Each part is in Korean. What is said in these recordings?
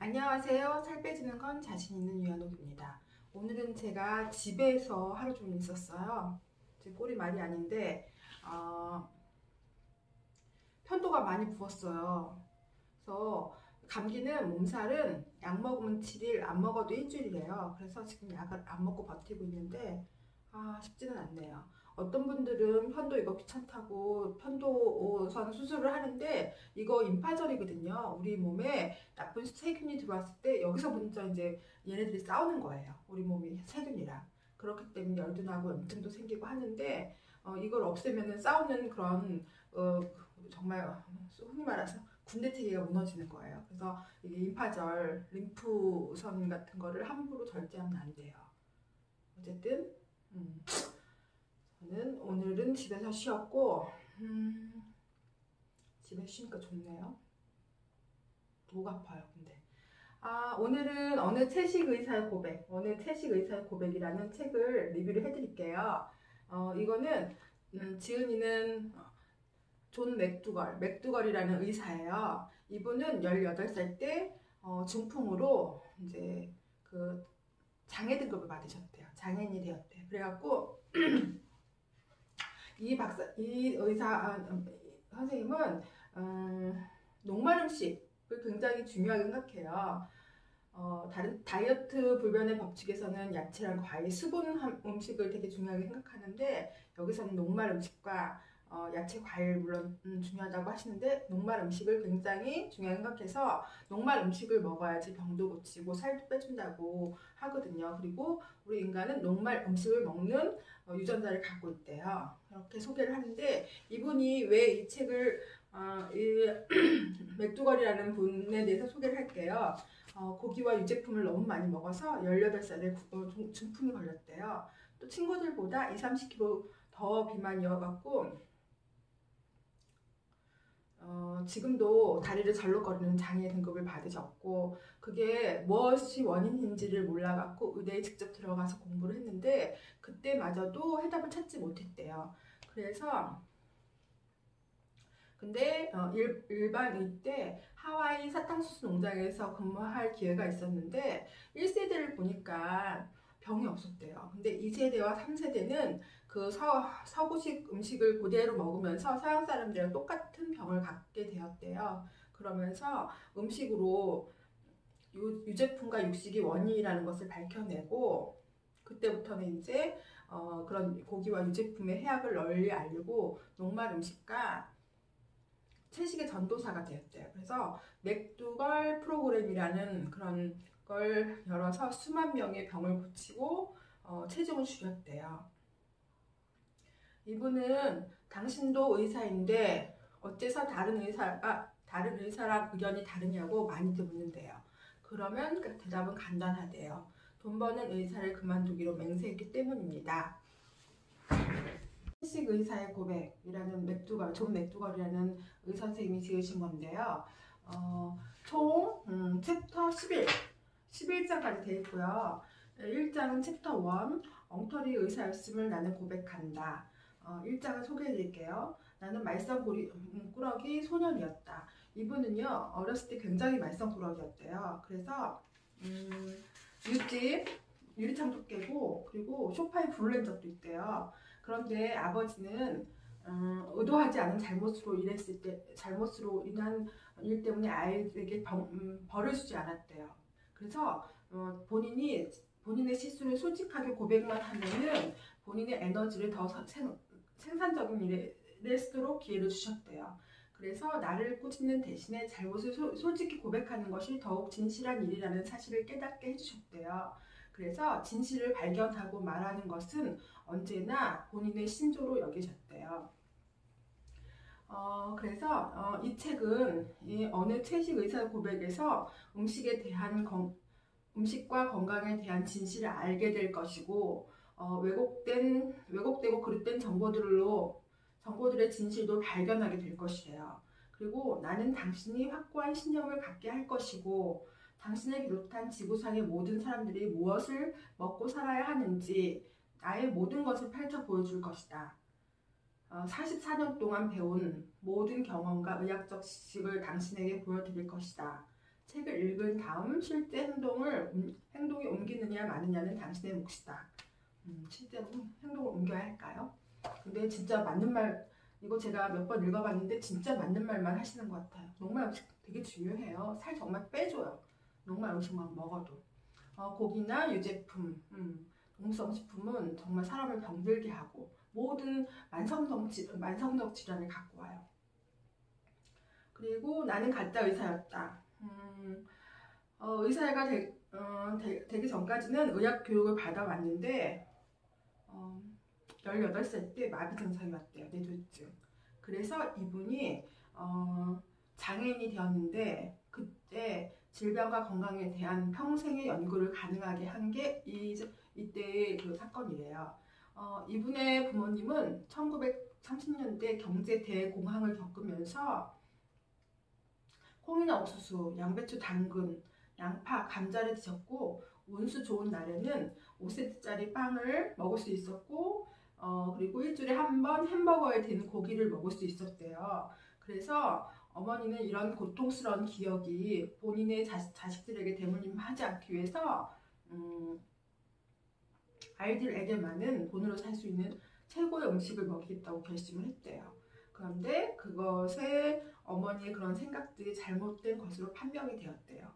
안녕하세요. 살 빼지는 건 자신 있는 유연옥입니다. 오늘은 제가 집에서 하루 종일 있었어요. 제 꼴이 말이 아닌데 편도가 많이 부었어요. 그래서 감기는 몸살은 약 먹으면 7일, 안 먹어도 일주일이래요. 그래서 지금 약을 안 먹고 버티고 있는데 쉽지는 않네요. 어떤 분들은 편도 이거 귀찮다고 편도선 수술을 하는데 이거 임파절이거든요. 우리 몸에 나쁜 세균이 들어왔을 때 여기서 먼저 이제 얘네들이 싸우는 거예요. 우리 몸이 세균이랑. 그렇기 때문에 열도 나고 염증도 생기고 하는데 이걸 없애면은 싸우는 그런 정말 흔히 말해서 군대체계가 무너지는 거예요. 그래서 이게 임파절, 림프선 같은 거를 함부로 절제하면 안 돼요. 어쨌든 저는 오늘은 집에서 쉬었고 집에 쉬니까 좋네요. 목 아파요, 근데. 오늘은 어느 채식 의사의 고백이라는 책을 리뷰를 해드릴게요. 이거는 지은이는 존 맥두걸이라는 의사예요. 이분은 18살 때 중풍으로 이제 그 장애 등급을 받으셨대요. 장애인이 되었대요. 그래갖고 이 선생님은 녹말 음식을 굉장히 중요하게 생각해요. 다른 다이어트 불변의 법칙에서는 야채랑 과일, 수분 음식을 되게 중요하게 생각하는데 여기서는 녹말 음식과 야채, 과일 물론 중요하다고 하시는데 녹말 음식을 굉장히 중요하게 생각해서 녹말 음식을 먹어야지 병도 고치고 살도 빼준다고 하거든요. 그리고 우리 인간은 녹말 음식을 먹는 유전자를 갖고 있대요. 이렇게 소개를 하는데 이분이 왜 이 책을 이 맥두걸이라는 분에 대해서 소개를 할게요. 고기와 유제품을 너무 많이 먹어서 18살에 중풍이 걸렸대요. 또 친구들보다 20, 30kg 더 비만이어갖고 지금도 다리를 절룩거리는 장애 등급을 받으셨고 그게 무엇이 원인인지를 몰라갖고 의대에 직접 들어가서 공부를 했는데 그때마저도 해답을 찾지 못했대요. 그래서 근데 일반 의 때 하와이 사탕수수 농장에서 근무할 기회가 있었는데 1세대를 보니까 병이 없었대요. 근데 2세대와 3세대는 그 서구식 음식을 그대로 먹으면서 서양 사람들이랑 똑같은 병을 갖게 되었대요. 그러면서 음식으로 유제품과 육식이 원인이라는 것을 밝혀내고 그때부터는 이제 그런 고기와 유제품의 해악을 널리 알리고 녹말 음식과 채식의 전도사가 되었대요. 그래서 맥두걸 프로그램이라는 그런 걸 열어서 수만 명의 병을 고치고 체중을 줄였대요. 이분은 당신도 의사인데 어째서 다른 의사랑 의견이 다르냐고 많이들 묻는데요. 그러면 그 대답은 간단하대요. 돈 버는 의사를 그만두기로 맹세했기 때문입니다. 채식 의사의 고백이라는 존 맥두걸이라는 의사 선생님이 지으신 건데요. 총 챕터 11장까지 되어 있고요. 1장은 챕터 1, 엉터리 의사였음을 나는 고백한다. 1장을 소개해 드릴게요. 나는 말썽꾸러기 소년이었다. 이분은요, 어렸을 때 굉장히 말썽꾸러기였대요. 그래서, 유리창도 깨고, 그리고 소파에 불을 낸 적도 있대요. 그런데 아버지는 의도하지 않은 잘못으로 인한 일 때문에 아이에게 벌을 주지 않았대요. 그래서 본인의 실수를 솔직하게 고백만 하면은 본인의 에너지를 더 생산적인 일에 쓰도록 기회를 주셨대요. 그래서 나를 꾸짖는 대신에 잘못을 솔직히 고백하는 것이 더욱 진실한 일이라는 사실을 깨닫게 해주셨대요. 그래서 진실을 발견하고 말하는 것은 언제나 본인의 신조로 여기셨대요. 그래서 이 책은 이 어느 채식 의사 고백에서 음식과 건강에 대한 진실을 알게 될 것이고 왜곡되고 그릇된 정보들의 진실도 발견하게 될 것이래요. 그리고 나는 당신이 확고한 신념을 갖게 할 것이고 당신을 비롯한 지구상의 모든 사람들이 무엇을 먹고 살아야 하는지 나의 모든 것을 펼쳐 보여줄 것이다. 44년 동안 배운 모든 경험과 의학적 지식을 당신에게 보여드릴 것이다. 책을 읽은 다음 실제 행동이 옮기느냐 마느냐는 당신의 몫이다. 실제로 행동을 옮겨야 할까요? 근데 진짜 맞는 말, 이거 제가 몇 번 읽어봤는데 진짜 맞는 말만 하시는 것 같아요. 녹말 음식 되게 중요해요. 살 정말 빼줘요. 녹말 음식만 먹어도. 고기나 유제품, 동물성 식품은 정말 사람을 병들게 하고 모든 만성적 질환을 갖고 와요. 그리고 나는 가짜 의사였다. 의사가 되기 전까지는 의학 교육을 받아왔는데 18살 때 마비 증상이 왔대요. 뇌졸중. 그래서 이분이 장애인이 되었는데 그때 질병과 건강에 대한 평생의 연구를 가능하게 한 게 이때의 그 사건이래요. 이분의 부모님은 1930년대 경제 대공황을 겪으면서 콩이나 옥수수, 양배추, 당근, 양파, 감자를 드셨고 운수 좋은 날에는 5센트짜리 빵을 먹을 수 있었고 그리고 일주일에 한 번 햄버거에 드는 고기를 먹을 수 있었대요. 그래서 어머니는 이런 고통스러운 기억이 본인의 자식들에게 대물림하지 않기 위해서 아이들에게만은 돈으로 살 수 있는 최고의 음식을 먹이겠다고 결심을 했대요. 그런데 그것에 어머니의 그런 생각들이 잘못된 것으로 판명이 되었대요.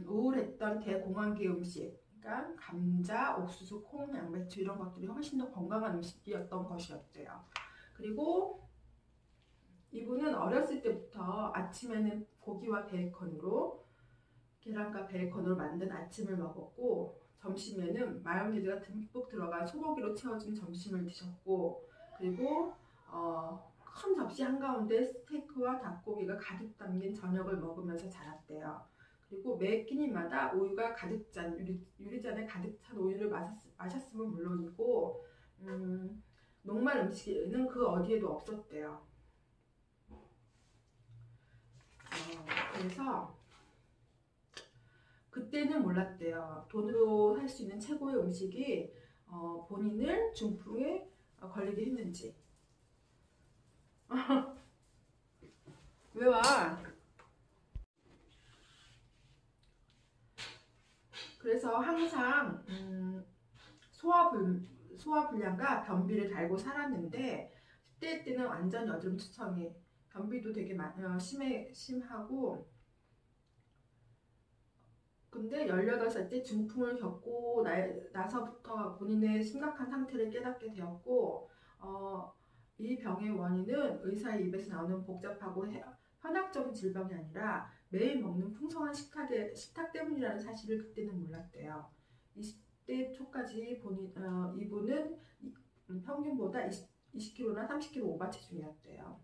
우울했던 대공황기 음식, 그러니까 감자, 옥수수, 콩, 양배추 이런 것들이 훨씬 더 건강한 음식이었던 것이었대요. 그리고 이분은 어렸을 때부터 아침에는 고기와 베이컨으로 계란과 베이컨으로 만든 아침을 먹었고 점심에는 마요네즈가 듬뿍 들어간 소고기로 채워진 점심을 드셨고 그리고 큰 접시 한가운데 스테이크와 닭고기가 가득 담긴 저녁을 먹으면서 자랐대요. 그리고 매 끼니마다 우유가 가득 찬 유리잔에 가득 찬 우유를 마셨으면 물론이고 녹말 음식에는 그 어디에도 없었대요. 그래서 그때는 몰랐대요. 돈으로 살 수 있는 최고의 음식이 본인을 중풍에 걸리게 했는지. 왜 와? 그래서 항상 소화불량과 변비를 달고 살았는데 10대 때는 완전 여드름투성이, 변비도 되게 심하고 근데 18살 때 중풍을 겪고 나서부터 본인의 심각한 상태를 깨닫게 되었고 이 병의 원인은 의사의 입에서 나오는 복잡하고 현학적인 질병이 아니라 매일 먹는 풍성한 식탁 때문이라는 사실을 그때는 몰랐대요. 20대 초까지 이분은 평균보다 20kg나 30kg 오바 체중이었대요.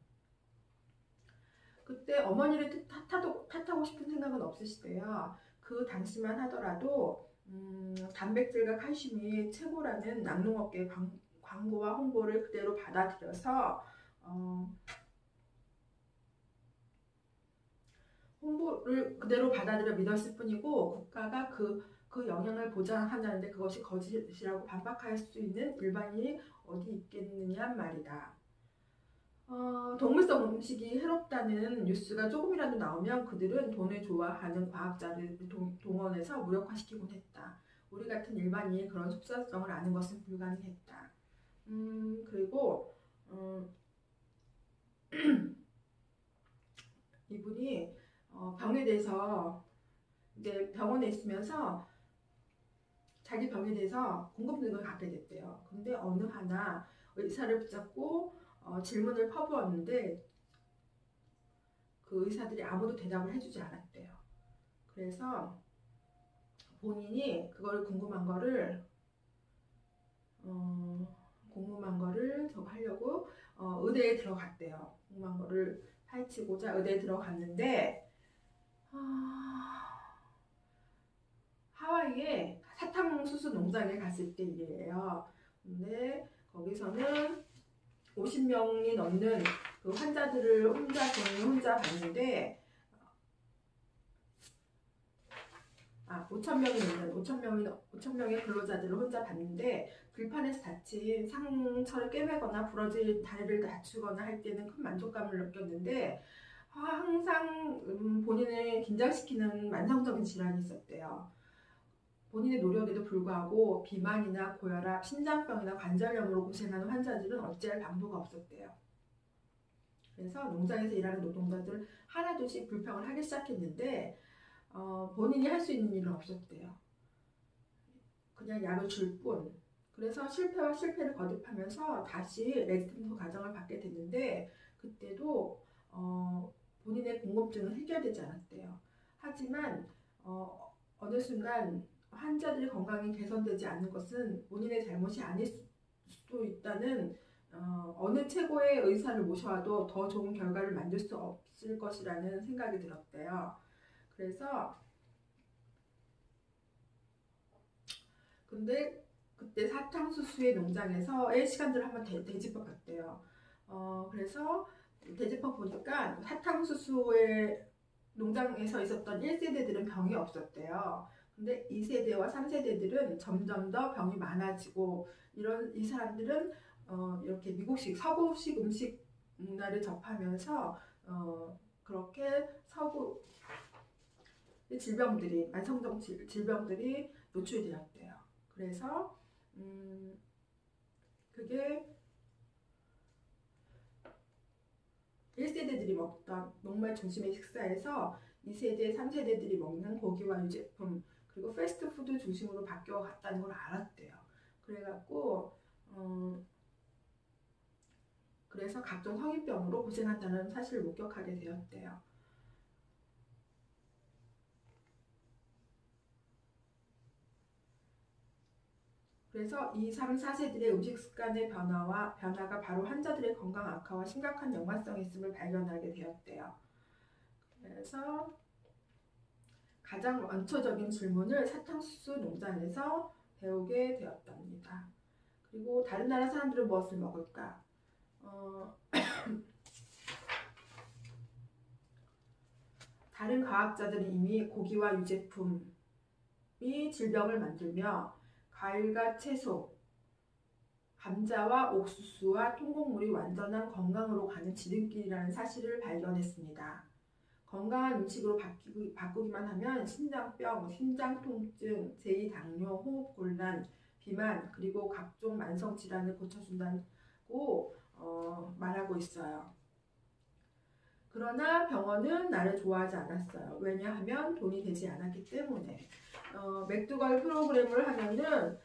그때 어머니를 탓하고 싶은 생각은 없으시대요. 그 당시만 하더라도 단백질과 칼슘이 최고라는 낙농업계의 광고와 홍보를 그대로 받아들여서 홍보를 그대로 받아들여 믿었을 뿐이고 국가가 그 영향을 보장한다는데 그것이 거짓이라고 반박할 수 있는 일반인이 어디 있겠느냐 말이다. 동물성 음식이 해롭다는 뉴스가 조금이라도 나오면 그들은 돈을 좋아하는 과학자를 동원해서 무력화시키곤 했다. 우리 같은 일반인이 그런 속사정을 아는 것은 불가능했다. 그리고 이분이 병에 대해서 이제 병원에 있으면서 자기 병에 대해서 궁금증을 갖게 됐대요. 근데 어느 하나 의사를 붙잡고 질문을 퍼부었는데 그 의사들이 아무도 대답을 해주지 않았대요. 그래서 본인이 그걸 궁금한 거를 저거 하려고 의대에 들어갔대요. 궁금한 거를 파헤치고자 의대에 들어갔는데 하와이에 사탕수수 농장에 갔을 때 일이에요. 근데 거기서는 50명이 넘는 그 환자들을 혼자 봤는데 5,000명의 근로자들을 혼자 봤는데 들판에서 다친 상처를 꿰매거나 부러질 다리를 다치거나 할 때는 큰 만족감을 느꼈는데 항상 본인의 본인을 긴장시키는 만성적인 질환이 있었대요. 본인의 노력에도 불구하고 비만이나 고혈압, 심장병이나 관절염으로 고생하는 환자들은 어찌할 방도가 없었대요. 그래서 농장에서 일하는 노동자들 하나둘씩 불평을 하기 시작했는데 본인이 할 수 있는 일은 없었대요. 그냥 약을 줄 뿐. 그래서 실패와 실패를 거듭하면서 다시 레지던트 과정을 받게 됐는데 그때도 본인의 궁금증은 해결되지 않았대요. 하지만 어느 순간 환자들의 건강이 개선되지 않는 것은 본인의 잘못이 아닐 수도 있다는 어느 최고의 의사를 모셔와도 더 좋은 결과를 만들 수 없을 것이라는 생각이 들었대요. 그래서 근데 그때 사탕수수의 농장에서의 시간들을 한번 되짚어 봤대요. 그래서 되짚어 보니까 사탕수수의 농장에서 있었던 1세대들은 병이 없었대요. 근데 2세대와 3세대들은 점점 더 병이 많아지고 이 사람들은 이렇게 미국식 서구식 음식 문화를 접하면서 그렇게 서구 질병들이 만성적 질병들이 노출되었대요. 그래서 그게 1세대들이 먹던 녹말 중심의 식사에서 2세대, 3세대들이 먹는 고기와 유제품 그리고 패스트푸드 중심으로 바뀌어갔다는 걸 알았대요. 그래갖고 그래서 각종 성인병으로 고생한다는 사실을 목격하게 되었대요. 그래서 2, 3, 4세들의 음식 습관의 변화가 바로 환자들의 건강 악화와 심각한 연관성이 있음을 발견하게 되었대요. 그래서 가장 원초적인 질문을 사탕수수 농장에서 배우게 되었답니다. 그리고 다른 나라 사람들은 무엇을 먹을까? 다른 과학자들은 이미 고기와 유제품이 질병을 만들며 과일과 채소, 감자와 옥수수와 통곡물이 완전한 건강으로 가는 지름길이라는 사실을 발견했습니다. 건강한 음식으로 바꾸기만 하면 심장병, 심장통증, 제2당뇨, 호흡곤란, 비만, 그리고 각종 만성질환을 고쳐준다고 말하고 있어요. 그러나 병원은 나를 좋아하지 않았어요. 왜냐하면 돈이 되지 않았기 때문에. 맥두걸 프로그램을 하면은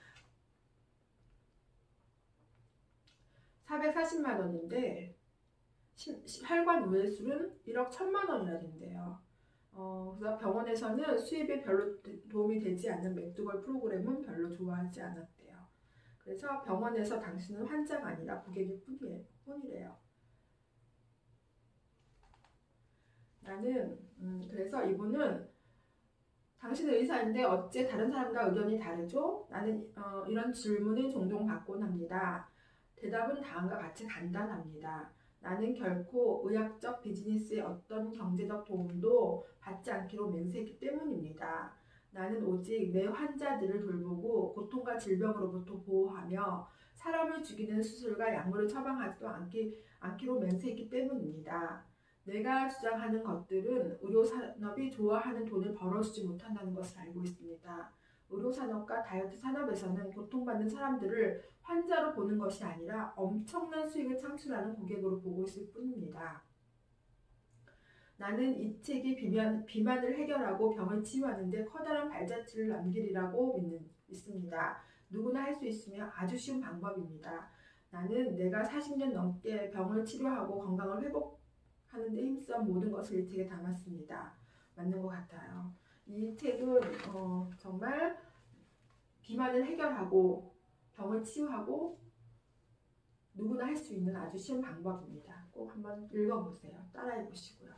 440만 원인데 혈관 우회술은 1억 1천만 원이나 된대요. 그래서 병원에서는 수입에 별로 도움이 되지 않는 맥두걸 프로그램은 별로 좋아하지 않았대요. 그래서 병원에서 당신은 환자가 아니라 고객일 뿐이래요. 그래서 이분은 당신은 의사인데 어째 다른 사람과 의견이 다르죠? 나는 이런 질문을 종종 받곤 합니다. 대답은 다음과 같이 간단합니다. 나는 결코 의학적 비즈니스의 어떤 경제적 도움도 받지 않기로 맹세했기 때문입니다. 나는 오직 내 환자들을 돌보고 고통과 질병으로부터 보호하며 사람을 죽이는 수술과 약물을 처방하지도 않기로 맹세했기 때문입니다. 내가 주장하는 것들은 의료산업이 좋아하는 돈을 벌어주지 못한다는 것을 알고 있습니다. 의료산업과 다이어트 산업에서는 고통받는 사람들을 환자로 보는 것이 아니라 엄청난 수익을 창출하는 고객으로 보고 있을 뿐입니다. 나는 이 책이 비만을 해결하고 병을 치유하는 데 커다란 발자취를 남기리라고 믿습니다. 누구나 할 수 있으며 아주 쉬운 방법입니다. 나는 내가 40년 넘게 병을 치료하고 건강을 회복하는 데 힘써 모든 것을 이 책에 담았습니다. 맞는 것 같아요. 이 책은 정말 비만을 해결하고 병을 치유하고 누구나 할 수 있는 아주 쉬운 방법입니다. 꼭 한번 읽어보세요. 따라해 보시고요.